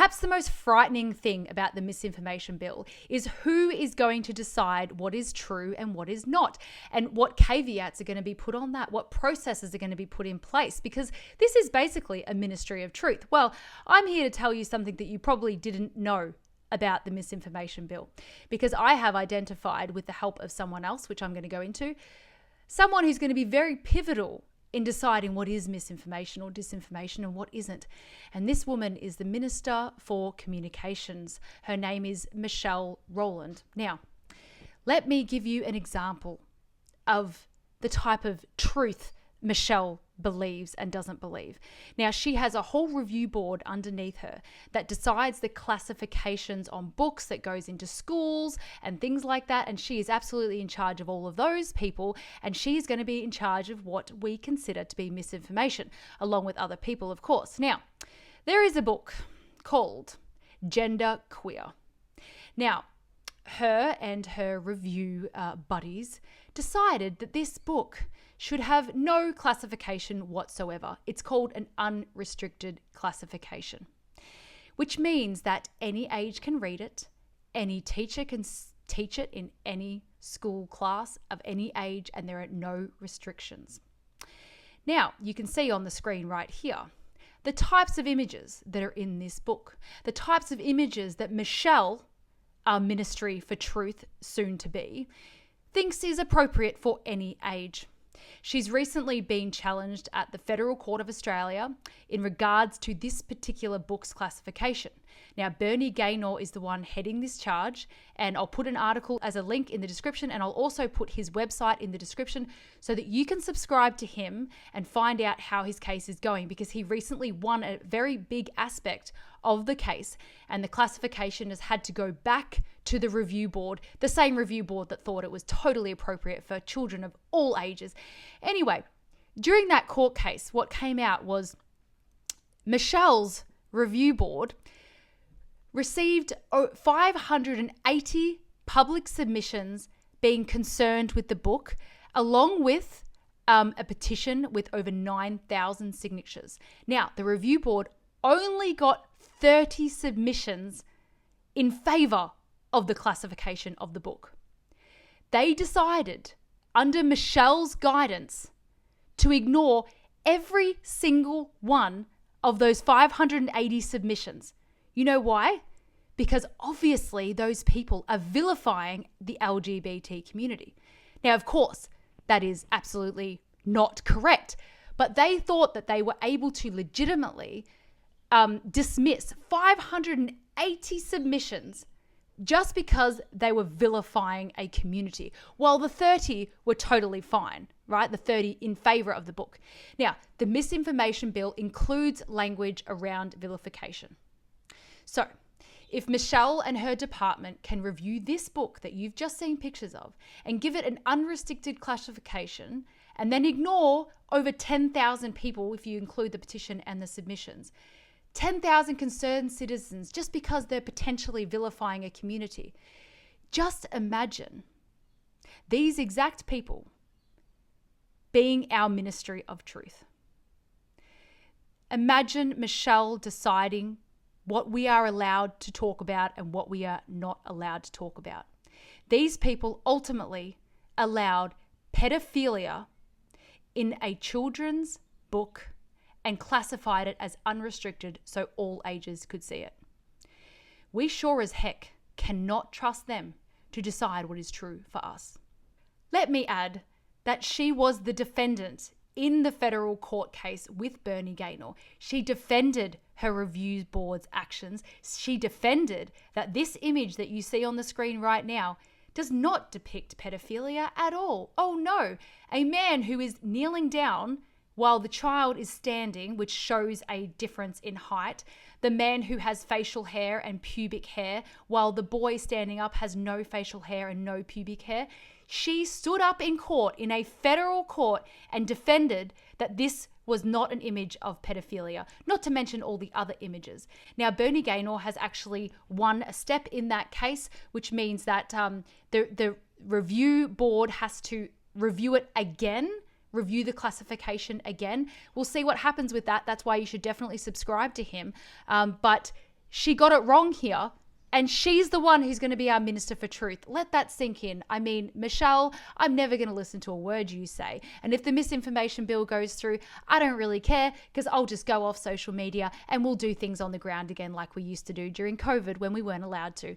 Perhaps the most frightening thing about the misinformation bill is who is going to decide what is true and what is not, and what caveats are going to be put on that, what processes are going to be put in place, because this is basically a ministry of truth. Well, I'm here to tell you something that you probably didn't know about the misinformation bill, because I have identified, with the help of someone else, which I'm going to go into, someone who's going to be very pivotal in deciding what is misinformation or disinformation and what isn't. And this woman is the Minister for Communications. Her name is Michelle Rowland. Now, let me give you an example of the type of truth Michelle believes and doesn't believe. Now, she has a whole review board underneath her that decides the classifications on books that goes into schools and things like that. And she is absolutely in charge of all of those people. And she's going to be in charge of what we consider to be misinformation, along with other people, of course. Now, there is a book called Gender Queer. Now, her and her review buddies decided that this book should have no classification whatsoever. It's called an unrestricted classification, which means that any age can read it, any teacher can teach it in any school class of any age, and there are no restrictions. Now, you can see on the screen right here the types of images that are in this book, the types of images that Michelle, our Ministry for Truth, soon to be, thinks is appropriate for any age. She's recently been challenged at the Federal Court of Australia in regards to this particular book's classification. Now, Bernard Gaynor is the one heading this charge, and I'll put an article as a link in the description, and I'll also put his website in the description so that you can subscribe to him and find out how his case is going, because he recently won a very big aspect of the case, and the classification has had to go back to the review board, the same review board that thought it was totally appropriate for children of all ages. Anyway, during that court case, what came out was Michelle's review board received 580 public submissions being concerned with the book, along with a petition with over 9,000 signatures. Now, the review board only got 30 submissions in favor of the classification of the book. They decided, under Michelle's guidance, to ignore every single one of those 580 submissions. You know why? Because obviously those people are vilifying the LGBT community. Now, of course, that is absolutely not correct, but they thought that they were able to legitimately dismiss 580 submissions just because they were vilifying a community, while the 30 were totally fine, right? The 30 in favor of the book. Now, the misinformation bill includes language around vilification. So, if Michelle and her department can review this book that you've just seen pictures of and give it an unrestricted classification, and then ignore over 10,000 people, if you include the petition and the submissions, 10,000 concerned citizens just because they're potentially vilifying a community. Just imagine these exact people being our ministry of truth. Imagine Michelle deciding what we are allowed to talk about and what we are not allowed to talk about. These people ultimately allowed pedophilia in a children's book and classified it as unrestricted so all ages could see it. We sure as heck cannot trust them to decide what is true for us. Let me add that she was the defendant in the federal court case with Bernard Gaynor. She defended her review board's actions. She defended that this image that you see on the screen right now does not depict pedophilia at all. Oh no, a man who is kneeling down while the child is standing, which shows a difference in height. The man who has facial hair and pubic hair, while the boy standing up has no facial hair and no pubic hair. She stood up in court, in a federal court, and defended that this was not an image of pedophilia, not to mention all the other images. Now, Bernard Gaynor has actually won a step in that case, which means that the review board has to review it again, review the classification again. We'll see what happens with that. That's why you should definitely subscribe to him. But she got it wrong here. And she's the one who's going to be our minister for truth. Let that sink in. I mean, Michelle, I'm never going to listen to a word you say. And if the misinformation bill goes through, I don't really care, because I'll just go off social media and we'll do things on the ground again like we used to do during COVID when we weren't allowed to.